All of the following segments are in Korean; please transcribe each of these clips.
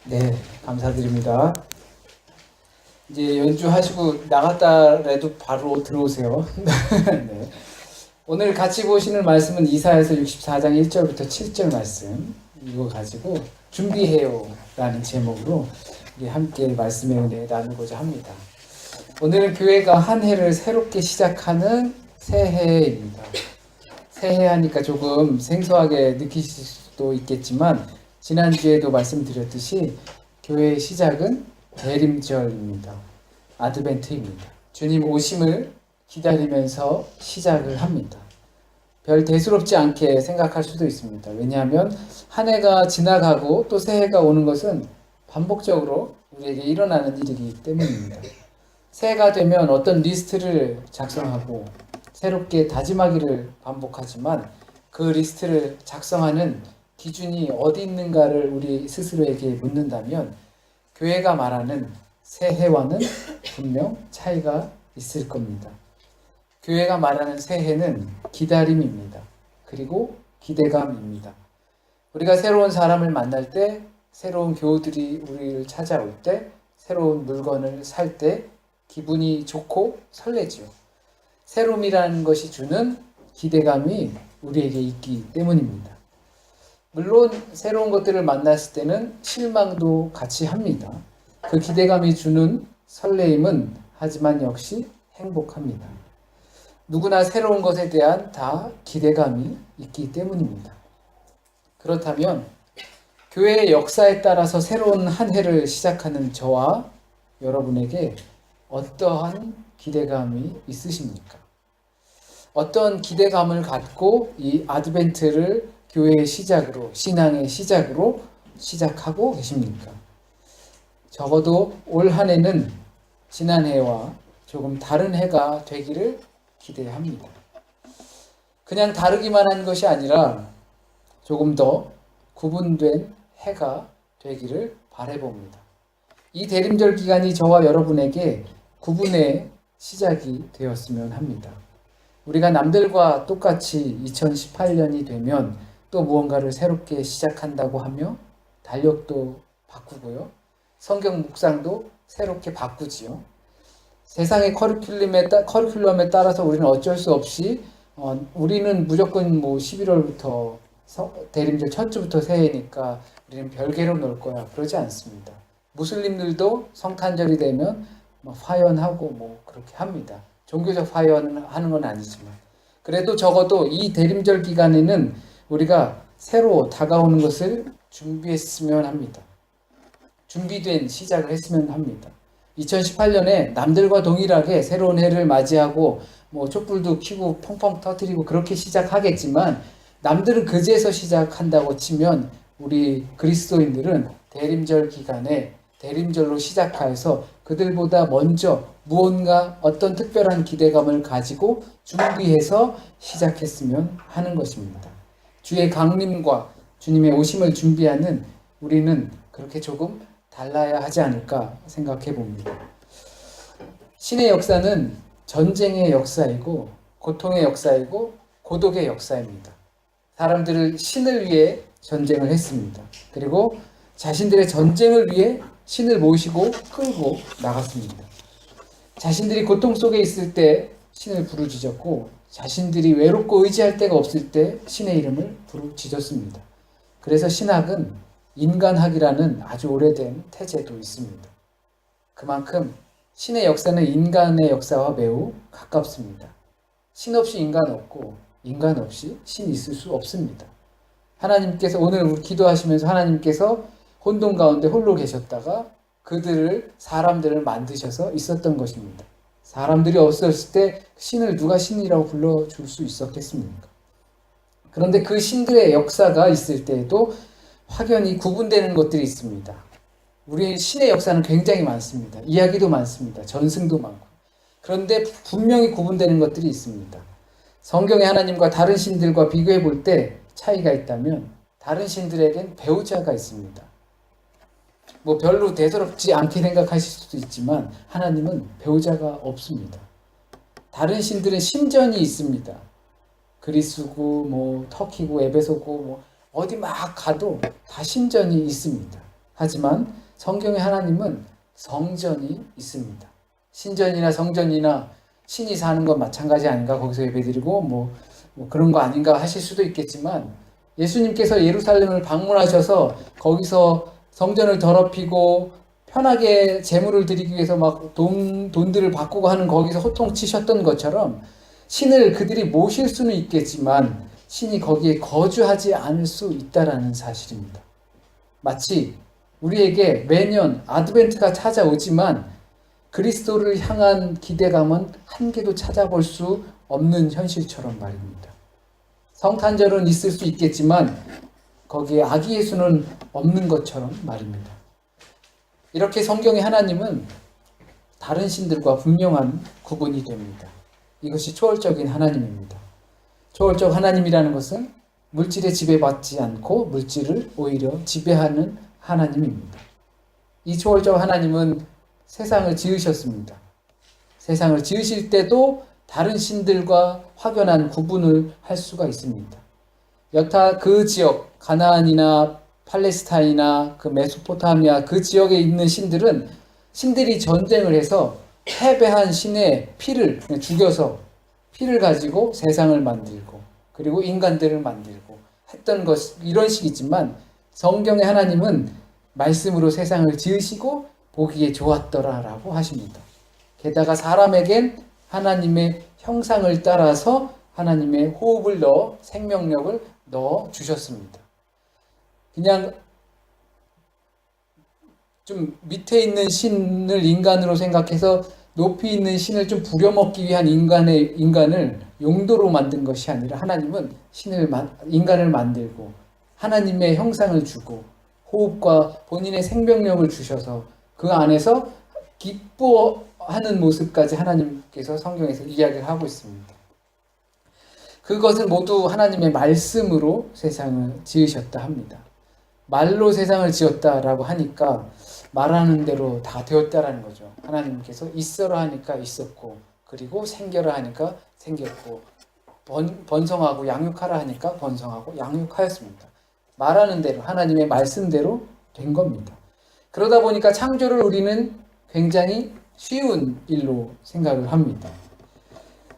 네, 감사드립니다. 이제 연주하시고 나갔다라도 바로 들어오세요. 네. 오늘 같이 보시는 말씀은 이사야서 64장 1절부터 7절 말씀 이거 가지고 준비해요 라는 제목으로 우리 함께 말씀의 은혜 나누고자 합니다. 오늘은 교회가 한 해를 새롭게 시작하는 새해입니다. 새해 하니까 조금 생소하게 느끼실 수도 있겠지만 지난주에도 말씀드렸듯이 교회의 시작은 대림절입니다. 아드벤트입니다. 주님 오심을 기다리면서 시작을 합니다. 별 대수롭지 않게 생각할 수도 있습니다. 왜냐하면 한 해가 지나가고 또 새해가 오는 것은 반복적으로 우리에게 일어나는 일이기 때문입니다. 새해가 되면 어떤 리스트를 작성하고 새롭게 다짐하기를 반복하지만 그 리스트를 작성하는 기준이 어디 있는가를 우리 스스로에게 묻는다면 교회가 말하는 새해와는 분명 차이가 있을 겁니다. 교회가 말하는 새해는 기다림입니다. 그리고 기대감입니다. 우리가 새로운 사람을 만날 때, 새로운 교우들이 우리를 찾아올 때, 새로운 물건을 살 때 기분이 좋고 설레지요. 새로움이라는 것이 주는 기대감이 우리에게 있기 때문입니다. 물론 새로운 것들을 만났을 때는 실망도 같이 합니다. 그 기대감이 주는 설레임은 하지만 역시 행복합니다. 누구나 새로운 것에 대한 다 기대감이 있기 때문입니다. 그렇다면 교회의 역사에 따라서 새로운 한 해를 시작하는 저와 여러분에게 어떠한 기대감이 있으십니까? 어떤 기대감을 갖고 이 아드벤트를 교회의 시작으로, 신앙의 시작으로 시작하고 계십니까? 적어도 올 한 해는 지난 해와 조금 다른 해가 되기를 기대합니다. 그냥 다르기만 한 것이 아니라 조금 더 구분된 해가 되기를 바라봅니다. 이 대림절 기간이 저와 여러분에게 구분의 시작이 되었으면 합니다. 우리가 남들과 똑같이 2018년이 되면 또 무언가를 새롭게 시작한다고 하며 달력도 바꾸고요. 성경 묵상도 새롭게 바꾸지요. 세상의 커리큘럼에 따라서 우리는 어쩔 수 없이 우리는 무조건 11월부터 대림절 첫 주부터 새해니까 우리는 별개로 놀 거야. 그러지 않습니다. 무슬림들도 성탄절이 되면 화연하고 그렇게 합니다. 종교적 화연하는 건 아니지만 그래도 적어도 이 대림절 기간에는 우리가 새로 다가오는 것을 준비했으면 합니다. 준비된 시작을 했으면 합니다. 2018년에 남들과 동일하게 새로운 해를 맞이하고 촛불도 켜고 펑펑 터뜨리고 그렇게 시작하겠지만 남들은 그제서 시작한다고 치면 우리 그리스도인들은 대림절 기간에 대림절로 시작하여서 그들보다 먼저 무언가 어떤 특별한 기대감을 가지고 준비해서 시작했으면 하는 것입니다. 주의 강림과 주님의 오심을 준비하는 우리는 그렇게 조금 달라야 하지 않을까 생각해 봅니다. 신의 역사는 전쟁의 역사이고 고통의 역사이고 고독의 역사입니다. 사람들을 신을 위해 전쟁을 했습니다. 그리고 자신들의 전쟁을 위해 신을 모시고 끌고 나갔습니다. 자신들이 고통 속에 있을 때 신을 부르짖었고 자신들이 외롭고 의지할 데가 없을 때 신의 이름을 부르짖었습니다. 그래서 신학은 인간학이라는 아주 오래된 태제도 있습니다. 그만큼 신의 역사는 인간의 역사와 매우 가깝습니다. 신 없이 인간 없고 인간 없이 신 있을 수 없습니다. 하나님께서 오늘 기도하시면서 하나님께서 혼돈 가운데 홀로 계셨다가 사람들을 만드셔서 있었던 것입니다. 사람들이 없었을 때 신을 누가 신이라고 불러줄 수 있었겠습니까? 그런데 그 신들의 역사가 있을 때에도 확연히 구분되는 것들이 있습니다. 우리 신의 역사는 굉장히 많습니다. 이야기도 많습니다. 전승도 많고. 그런데 분명히 구분되는 것들이 있습니다. 성경의 하나님과 다른 신들과 비교해 볼 때 차이가 있다면 다른 신들에겐 배우자가 있습니다. 별로 대수롭지 않게 생각하실 수도 있지만 하나님은 배우자가 없습니다. 다른 신들은 신전이 있습니다. 그리스고 터키고 에베소고 어디 막 가도 다 신전이 있습니다. 하지만 성경의 하나님은 성전이 있습니다. 신전이나 성전이나 신이 사는 건 마찬가지 아닌가, 거기서 예배드리고 뭐 그런 거 아닌가 하실 수도 있겠지만, 예수님께서 예루살렘을 방문하셔서 거기서 성전을 더럽히고 편하게 제물을 드리기 위해서 막 돈들을 바꾸고 하는 거기서 호통치셨던 것처럼 신을 그들이 모실 수는 있겠지만 신이 거기에 거주하지 않을 수 있다라는 사실입니다. 마치 우리에게 매년 아드벤트가 찾아오지만 그리스도를 향한 기대감은 한 개도 찾아볼 수 없는 현실처럼 말입니다. 성탄절은 있을 수 있겠지만 거기에 아기 예수는 없는 것처럼 말입니다. 이렇게 성경의 하나님은 다른 신들과 분명한 구분이 됩니다. 이것이 초월적인 하나님입니다. 초월적 하나님이라는 것은 물질에 지배받지 않고 물질을 오히려 지배하는 하나님입니다. 이 초월적 하나님은 세상을 지으셨습니다. 세상을 지으실 때도 다른 신들과 확연한 구분을 할 수가 있습니다. 여타 그 지역, 가나안이나 팔레스타인이나 그 메소포타미아 그 지역에 있는 신들은 신들이 전쟁을 해서 패배한 신의 피를 죽여서 피를 가지고 세상을 만들고 그리고 인간들을 만들고 했던 것, 이런 식이지만 성경의 하나님은 말씀으로 세상을 지으시고 보기에 좋았더라라고 하십니다. 게다가 사람에겐 하나님의 형상을 따라서 하나님의 호흡을 넣어 생명력을 넣어 주셨습니다. 그냥 좀 밑에 있는 신을 인간으로 생각해서 높이 있는 신을 좀 부려먹기 위한 인간을 용도로 만든 것이 아니라 하나님은 인간을 만들고 하나님의 형상을 주고 호흡과 본인의 생명력을 주셔서 그 안에서 기뻐하는 모습까지 하나님께서 성경에서 이야기를 하고 있습니다. 그것은 모두 하나님의 말씀으로 세상을 지으셨다 합니다. 말로 세상을 지었다라고 하니까 말하는 대로 다 되었다라는 거죠. 하나님께서 있어라 하니까 있었고, 그리고 생겨라 하니까 생겼고, 번성하고 양육하라 하니까 번성하고 양육하였습니다. 말하는 대로, 하나님의 말씀대로 된 겁니다. 그러다 보니까 창조를 우리는 굉장히 쉬운 일로 생각을 합니다.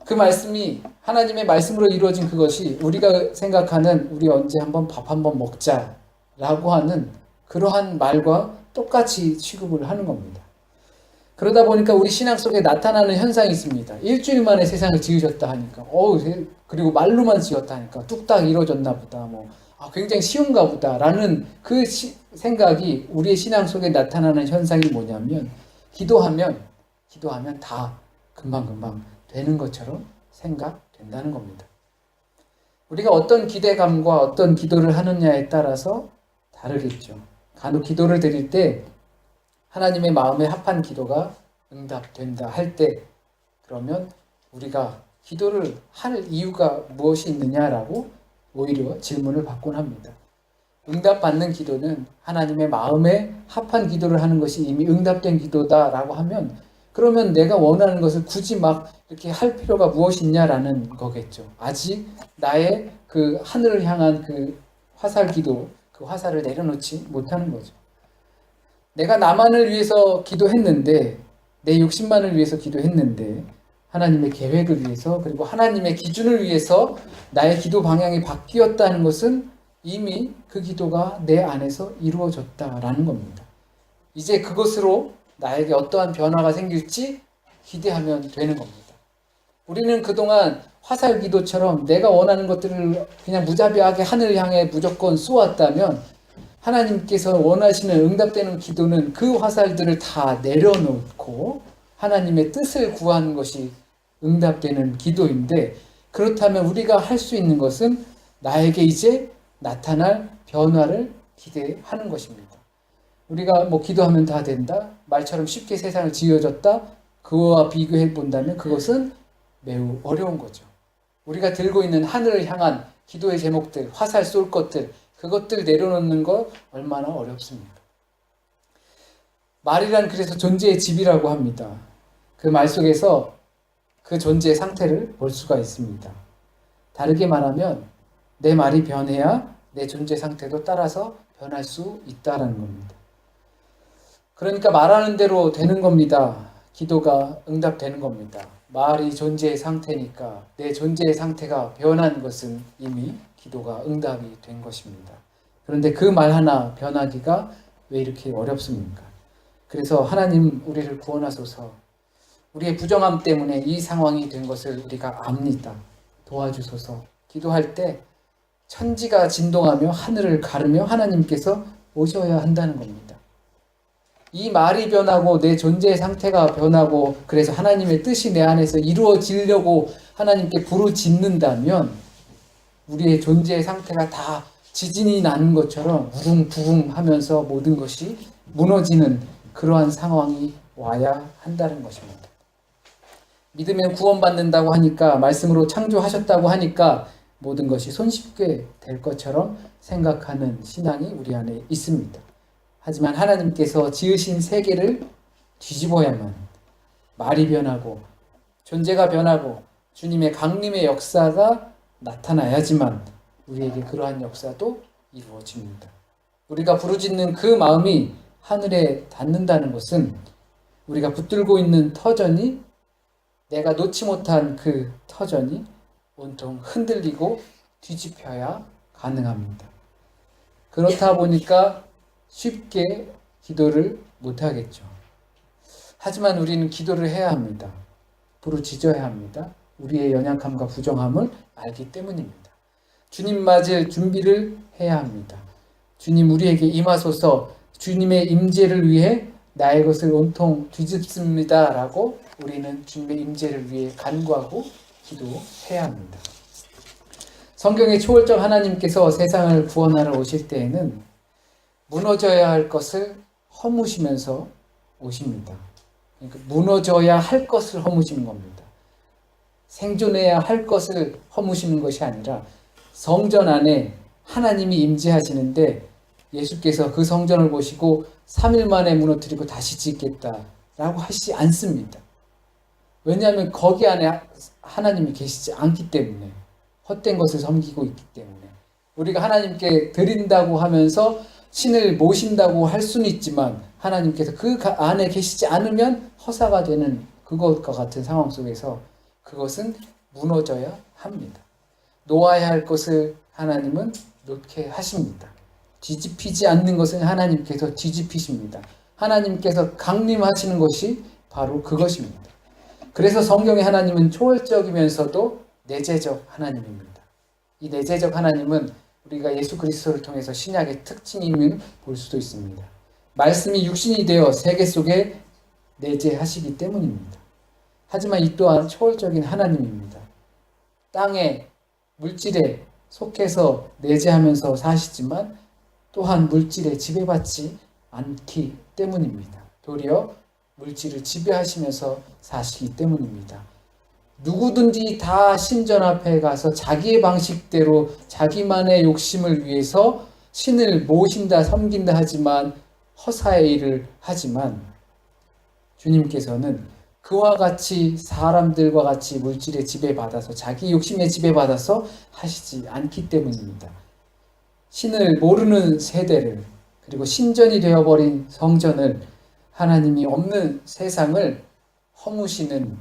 그 말씀이 하나님의 말씀으로 이루어진 그것이 우리가 생각하는 우리 언제 한번 밥 한번 먹자라고 하는 그러한 말과 똑같이 취급을 하는 겁니다. 그러다 보니까 우리 신앙 속에 나타나는 현상이 있습니다. 일주일 만에 세상을 지으셨다 하니까 그리고 말로만 지었다 하니까 뚝딱 이루어졌나 보다, 굉장히 쉬운가 보다 라는 그 생각이 우리의 신앙 속에 나타나는 현상이 뭐냐면 기도하면 다 금방금방 되는 것처럼 생각된다는 겁니다. 우리가 어떤 기대감과 어떤 기도를 하느냐에 따라서 다르겠죠. 간혹 기도를 드릴 때 하나님의 마음에 합한 기도가 응답된다 할 때, 그러면 우리가 기도를 할 이유가 무엇이 있느냐라고 오히려 질문을 받곤 합니다. 응답받는 기도는 하나님의 마음에 합한 기도를 하는 것이 이미 응답된 기도다라고 하면, 그러면 내가 원하는 것을 굳이 막 이렇게 할 필요가 무엇이 있냐라는 거겠죠. 아직 나의 그 하늘을 향한 그 화살 기도, 그 화살을 내려놓지 못하는 거죠. 내가 나만을 위해서 기도했는데, 내 욕심만을 위해서 기도했는데, 하나님의 계획을 위해서, 그리고 하나님의 기준을 위해서 나의 기도 방향이 바뀌었다는 것은 이미 그 기도가 내 안에서 이루어졌다라는 겁니다. 이제 그것으로 나에게 어떠한 변화가 생길지 기대하면 되는 겁니다. 우리는 그동안 화살 기도처럼 내가 원하는 것들을 그냥 무자비하게 하늘을 향해 무조건 쏘았다면, 하나님께서 원하시는 응답되는 기도는 그 화살들을 다 내려놓고 하나님의 뜻을 구하는 것이 응답되는 기도인데, 그렇다면 우리가 할 수 있는 것은 나에게 이제 나타날 변화를 기대하는 것입니다. 우리가 기도하면 다 된다, 말처럼 쉽게 세상을 지어졌다, 그거와 비교해 본다면 그것은 매우 어려운 거죠. 우리가 들고 있는 하늘을 향한 기도의 제목들, 화살 쏠 것들, 그것들 내려놓는 거 얼마나 어렵습니까? 말이란 그래서 존재의 집이라고 합니다. 그 말 속에서 그 존재의 상태를 볼 수가 있습니다. 다르게 말하면 내 말이 변해야 내 존재 상태도 따라서 변할 수 있다는 겁니다. 그러니까 말하는 대로 되는 겁니다. 기도가 응답되는 겁니다. 말이 존재의 상태니까 내 존재의 상태가 변한 것은 이미 기도가 응답이 된 것입니다. 그런데 그 말 하나 변하기가 왜 이렇게 어렵습니까? 그래서 하나님 우리를 구원하소서. 우리의 부정함 때문에 이 상황이 된 것을 우리가 압니다. 도와주소서. 기도할 때 천지가 진동하며 하늘을 가르며 하나님께서 오셔야 한다는 겁니다. 이 말이 변하고 내 존재의 상태가 변하고 그래서 하나님의 뜻이 내 안에서 이루어지려고 하나님께 부르짖는다면 우리의 존재의 상태가 다 지진이 나는 것처럼 우릉부릉 하면서 모든 것이 무너지는 그러한 상황이 와야 한다는 것입니다. 믿으면 구원받는다고 하니까, 말씀으로 창조하셨다고 하니까 모든 것이 손쉽게 될 것처럼 생각하는 신앙이 우리 안에 있습니다. 하지만 하나님께서 지으신 세계를 뒤집어야만 말이 변하고 존재가 변하고 주님의 강림의 역사가 나타나야지만 우리에게 그러한 역사도 이루어집니다. 우리가 부르짖는 그 마음이 하늘에 닿는다는 것은 우리가 붙들고 있는 터전이, 내가 놓지 못한 그 터전이 온통 흔들리고 뒤집혀야 가능합니다. 그렇다 보니까 쉽게 기도를 못하겠죠. 하지만 우리는 기도를 해야 합니다. 부르짖어야 합니다. 우리의 연약함과 부정함을 알기 때문입니다. 주님 맞을 준비를 해야 합니다. 주님 우리에게 임하소서, 주님의 임재를 위해 나의 것을 온통 뒤집습니다 라고 우리는 주님의 임재를 위해 간구하고 기도해야 합니다. 성경의 초월적 하나님께서 세상을 구원하러 오실 때에는 무너져야 할 것을 허무시면서 오십니다. 그러니까 무너져야 할 것을 허무시는 겁니다. 생존해야 할 것을 허무시는 것이 아니라 성전 안에 하나님이 임재하시는데 예수께서 그 성전을 보시고 3일 만에 무너뜨리고 다시 짓겠다라고 하시지 않습니다. 왜냐하면 거기 안에 하나님이 계시지 않기 때문에, 헛된 것을 섬기고 있기 때문에. 우리가 하나님께 드린다고 하면서 신을 모신다고 할 수는 있지만 하나님께서 그 안에 계시지 않으면 허사가 되는 그것과 같은 상황 속에서 그것은 무너져야 합니다. 놓아야 할 것을 하나님은 놓게 하십니다. 뒤집히지 않는 것은 하나님께서 뒤집히십니다. 하나님께서 강림하시는 것이 바로 그것입니다. 그래서 성경의 하나님은 초월적이면서도 내재적 하나님입니다. 이 내재적 하나님은 우리가 예수 그리스도를 통해서 신약의 특징임을 볼 수도 있습니다. 말씀이 육신이 되어 세계 속에 내재하시기 때문입니다. 하지만 이 또한 초월적인 하나님입니다. 땅에, 물질에 속해서 내재하면서 사시지만 또한 물질에 지배받지 않기 때문입니다. 도리어 물질을 지배하시면서 사시기 때문입니다. 누구든지 다 신전 앞에 가서 자기의 방식대로 자기만의 욕심을 위해서 신을 모신다, 섬긴다 하지만 허사의 일을 하지만 주님께서는 그와 같이 사람들과 같이 물질에 지배받아서 자기 욕심에 지배받아서 하시지 않기 때문입니다. 신을 모르는 세대를, 그리고 신전이 되어버린 성전을, 하나님이 없는 세상을 허무시는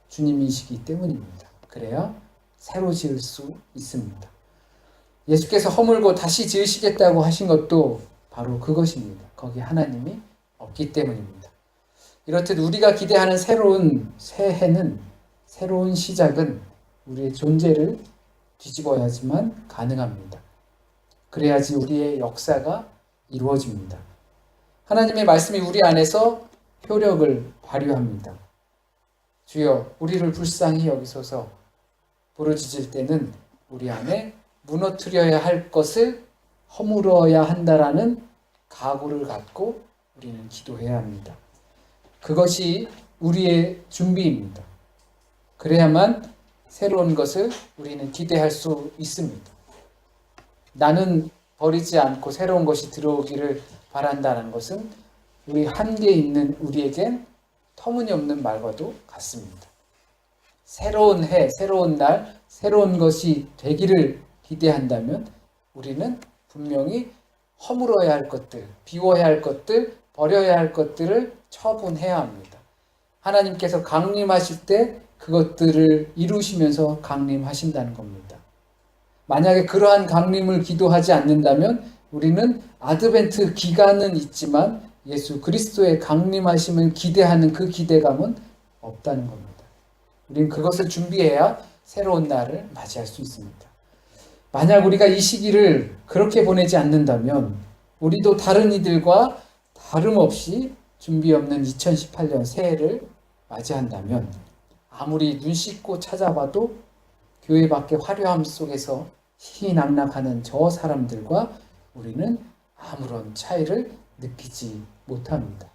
주님이시기 때문입니다. 그래야 새로 지을 수 있습니다. 예수께서 허물고 다시 지으시겠다고 하신 것도 바로 그것입니다. 거기 하나님이 없기 때문입니다. 이렇듯 우리가 기대하는 새로운 새해는, 새로운 시작은 우리의 존재를 뒤집어야지만 가능합니다. 그래야지 우리의 역사가 이루어집니다. 하나님의 말씀이 우리 안에서 효력을 발휘합니다. 주여 우리를 불쌍히 여기소서. 부르짖을 때는 우리 안에 무너뜨려야 할 것을 허물어야 한다라는 각오를 갖고 우리는 기도해야 합니다. 그것이 우리의 준비입니다. 그래야만 새로운 것을 우리는 기대할 수 있습니다. 나는 버리지 않고 새로운 것이 들어오기를 바란다는 것은 우리 한계 있는 우리에겐 터무니없는 말과도 같습니다. 새로운 해, 새로운 날, 새로운 것이 되기를 기대한다면 우리는 분명히 허물어야 할 것들, 비워야 할 것들, 버려야 할 것들을 처분해야 합니다. 하나님께서 강림하실 때 그것들을 이루시면서 강림하신다는 겁니다. 만약에 그러한 강림을 기도하지 않는다면 우리는 아드벤트 기간은 있지만 예수 그리스도의 강림하심을 기대하는 그 기대감은 없다는 겁니다. 우리는 그것을 준비해야 새로운 날을 맞이할 수 있습니다. 만약 우리가 이 시기를 그렇게 보내지 않는다면 우리도 다른 이들과 다름없이 준비 없는 2018년 새해를 맞이한다면 아무리 눈 씻고 찾아봐도 교회 밖의 화려함 속에서 희희낙낙하는 저 사람들과 우리는 아무런 차이를 느끼지 못합니다.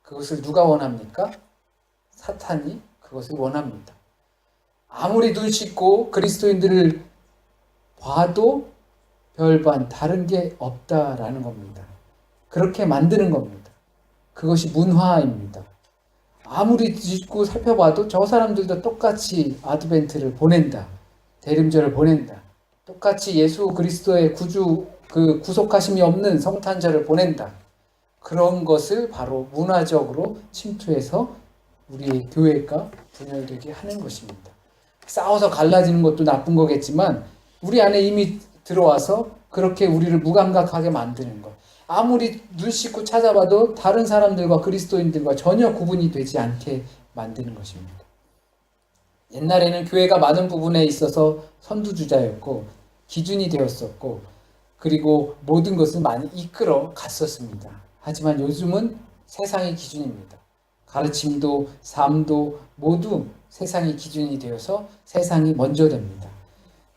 그것을 누가 원합니까? 사탄이 그것을 원합니다. 아무리 눈 씻고 그리스도인들을 봐도 별반 다른 게 없다라는 겁니다. 그렇게 만드는 겁니다. 그것이 문화입니다. 아무리 뒤집고 살펴봐도 저 사람들도 똑같이 아드벤트를 보낸다. 대림절을 보낸다. 똑같이 예수 그리스도의 그 구속하심이 없는 성탄절을 보낸다. 그런 것을 바로 문화적으로 침투해서 우리의 교회가 분열되게 하는 것입니다. 싸워서 갈라지는 것도 나쁜 거겠지만 우리 안에 이미 들어와서 그렇게 우리를 무감각하게 만드는 것. 아무리 눈 씻고 찾아봐도 다른 사람들과 그리스도인들과 전혀 구분이 되지 않게 만드는 것입니다. 옛날에는 교회가 많은 부분에 있어서 선두주자였고 기준이 되었었고 그리고 모든 것을 많이 이끌어 갔었습니다. 하지만 요즘은 세상이 기준입니다. 가르침도 삶도 모두 세상이 기준이 되어서 세상이 먼저 됩니다.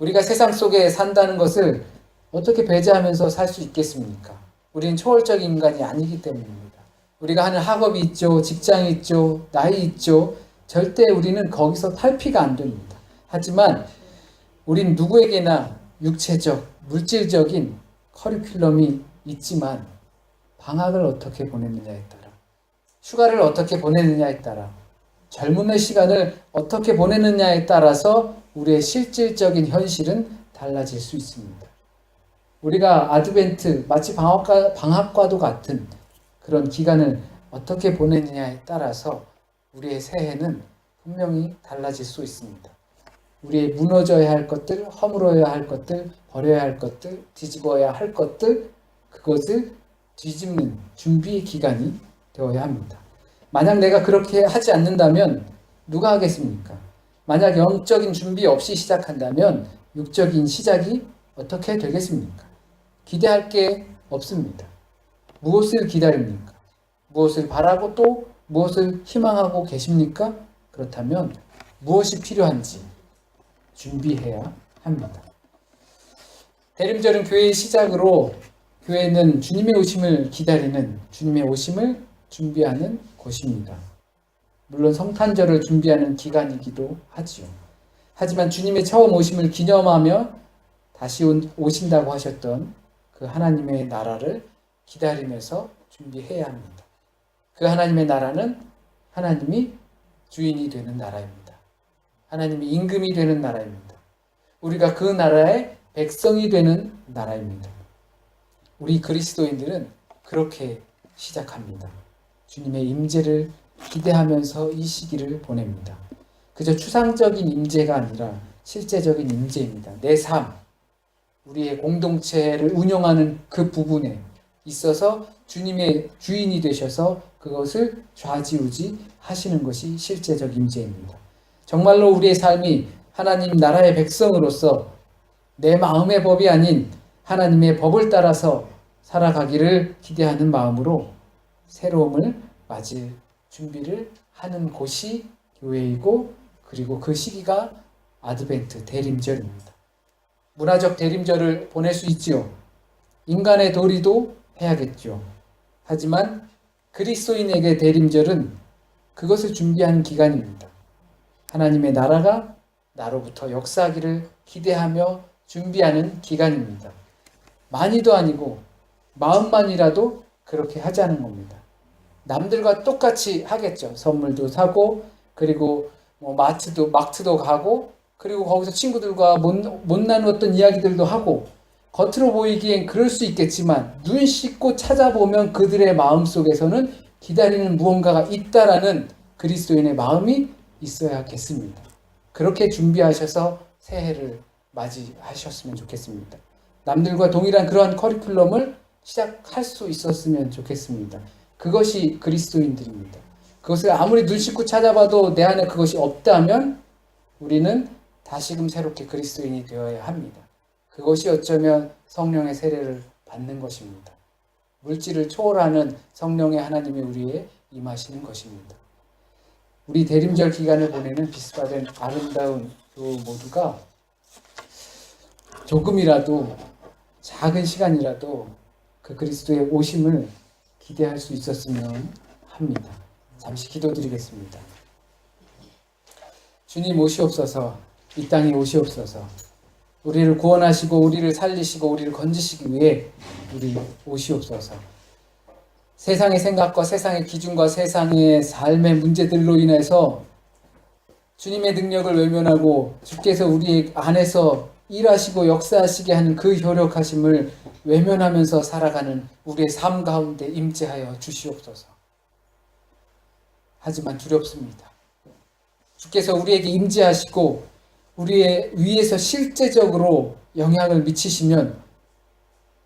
우리가 세상 속에 산다는 것을 어떻게 배제하면서 살 수 있겠습니까? 우리는 초월적인 인간이 아니기 때문입니다. 우리가 하는 학업이 있죠, 직장이 있죠, 나이 있죠. 절대 우리는 거기서 탈피가 안 됩니다. 하지만 우린 누구에게나 육체적, 물질적인 커리큘럼이 있지만 방학을 어떻게 보내느냐에 따라, 휴가를 어떻게 보내느냐에 따라, 젊음의 시간을 어떻게 보내느냐에 따라서 우리의 실질적인 현실은 달라질 수 있습니다. 우리가 아드벤트, 마치 방학과도 같은 그런 기간을 어떻게 보내느냐에 따라서 우리의 새해는 분명히 달라질 수 있습니다. 우리의 무너져야 할 것들, 허물어야 할 것들, 버려야 할 것들, 뒤집어야 할 것들, 그것을 뒤집는 준비의 기간이 되어야 합니다. 만약 내가 그렇게 하지 않는다면 누가 하겠습니까? 만약 영적인 준비 없이 시작한다면 육적인 시작이 어떻게 되겠습니까? 기대할 게 없습니다. 무엇을 기다립니까? 무엇을 바라고 또 무엇을 희망하고 계십니까? 그렇다면 무엇이 필요한지 준비해야 합니다. 대림절은 교회의 시작으로 교회는 주님의 오심을 기다리는, 주님의 오심을 준비하는 곳입니다. 물론 성탄절을 준비하는 기간이기도 하지요. 하지만 주님의 처음 오심을 기념하며 다시 오신다고 하셨던 그 하나님의 나라를 기다리면서 준비해야 합니다. 그 하나님의 나라는 하나님이 주인이 되는 나라입니다. 하나님이 임금이 되는 나라입니다. 우리가 그 나라의 백성이 되는 나라입니다. 우리 그리스도인들은 그렇게 시작합니다. 주님의 임재를 기대하면서 이 시기를 보냅니다. 그저 추상적인 임재가 아니라 실제적인 임재입니다. 내 삶, 우리의 공동체를 운영하는 그 부분에 있어서 주님의 주인이 되셔서 그것을 좌지우지 하시는 것이 실제적 임재입니다. 정말로 우리의 삶이 하나님 나라의 백성으로서 내 마음의 법이 아닌 하나님의 법을 따라서 살아가기를 기대하는 마음으로 새로움을 맞을 준비를 하는 곳이 교회이고 그리고 그 시기가 아드벤트 대림절입니다. 문화적 대림절을 보낼 수 있지요. 인간의 도리도 해야겠죠. 하지만 그리스도인에게 대림절은 그것을 준비하는 기간입니다. 하나님의 나라가 나로부터 역사하기를 기대하며 준비하는 기간입니다. 많이도 아니고 마음만이라도 그렇게 하자는 겁니다. 남들과 똑같이 하겠죠. 선물도 사고 그리고 마트도 가고 그리고 거기서 친구들과 못 나누었던 이야기들도 하고 겉으로 보이기엔 그럴 수 있겠지만 눈 씻고 찾아보면 그들의 마음속에서는 기다리는 무언가가 있다라는 그리스도인의 마음이 있어야겠습니다. 그렇게 준비하셔서 새해를 맞이하셨으면 좋겠습니다. 남들과 동일한 그러한 커리큘럼을 시작할 수 있었으면 좋겠습니다. 그것이 그리스도인들입니다. 그것을 아무리 눈 씻고 찾아봐도 내 안에 그것이 없다면 우리는 다시금 새롭게 그리스도인이 되어야 합니다. 그것이 어쩌면 성령의 세례를 받는 것입니다. 물질을 초월하는 성령의 하나님이 우리에 임하시는 것입니다. 우리 대림절 기간을 보내는 비스바된 아름다운 요 모두가 조금이라도 작은 시간이라도 그 그리스도의 오심을 기대할 수 있었으면 합니다. 잠시 기도드리겠습니다. 주님 오시옵소서. 이 땅에 오시옵소서. 우리를 구원하시고 우리를 살리시고 우리를 건지시기 위해 우리 오시옵소서. 세상의 생각과 세상의 기준과 세상의 삶의 문제들로 인해서 주님의 능력을 외면하고 주께서 우리 안에서 일하시고 역사하시게 하는 그 효력하심을 외면하면서 살아가는 우리의 삶 가운데 임재하여 주시옵소서. 하지만 두렵습니다. 주께서 우리에게 임재하시고 우리의 위에서 실제적으로 영향을 미치시면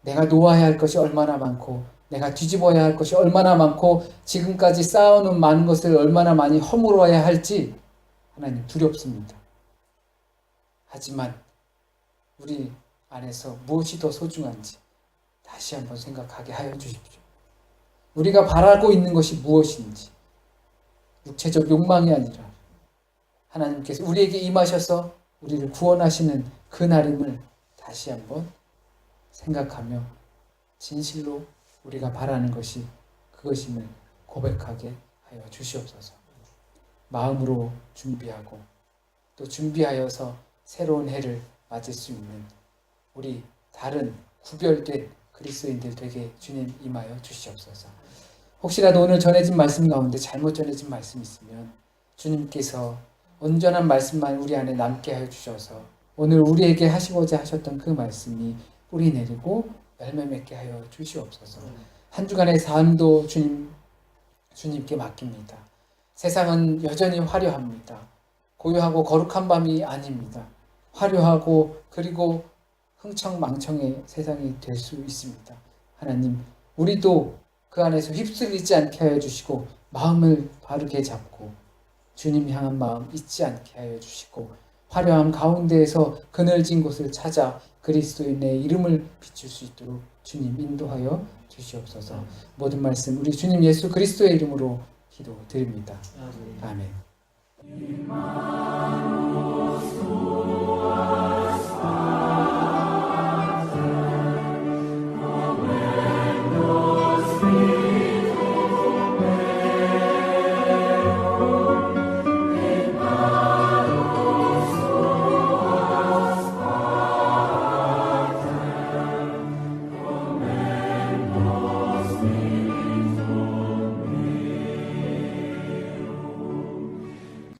내가 놓아야 할 것이 얼마나 많고 내가 뒤집어야 할 것이 얼마나 많고 지금까지 쌓아놓은 많은 것을 얼마나 많이 허물어야 할지 하나님 두렵습니다. 하지만 우리 안에서 무엇이 더 소중한지 다시 한번 생각하게 하여 주십시오. 우리가 바라고 있는 것이 무엇인지 육체적 욕망이 아니라 하나님께서 우리에게 임하셔서 우리를 구원하시는 그날임을 다시 한번 생각하며 진실로 우리가 바라는 것이 그것임을 고백하게 하여 주시옵소서. 마음으로 준비하고 또 준비하여서 새로운 해를 맞을 수 있는 우리 다른 구별된 그리스도인들 되게 주님 임하여 주시옵소서. 혹시라도 오늘 전해진 말씀 가운데 잘못 전해진 말씀 있으면 주님께서 온전한 말씀만 우리 안에 남게 하여 주셔서 오늘 우리에게 하시고자 하셨던 그 말씀이 뿌리 내리고 열매 맺게 하여 주시옵소서. 한 주간의 삶도 주님께 맡깁니다. 세상은 여전히 화려합니다. 고요하고 거룩한 밤이 아닙니다. 화려하고 그리고 흥청망청의 세상이 될 수 있습니다. 하나님, 우리도 그 안에서 휩쓸리지 않게 하여 주시고 마음을 바르게 잡고 주님 향한 마음 잊지 않게 하여 주시고 화려함 가운데에서 그늘진 곳을 찾아 그리스도인의 이름을 비출 수 있도록 주님 인도하여 주시옵소서. 모든 말씀 우리 주님 예수 그리스도의 이름으로 기도드립니다. 아멘.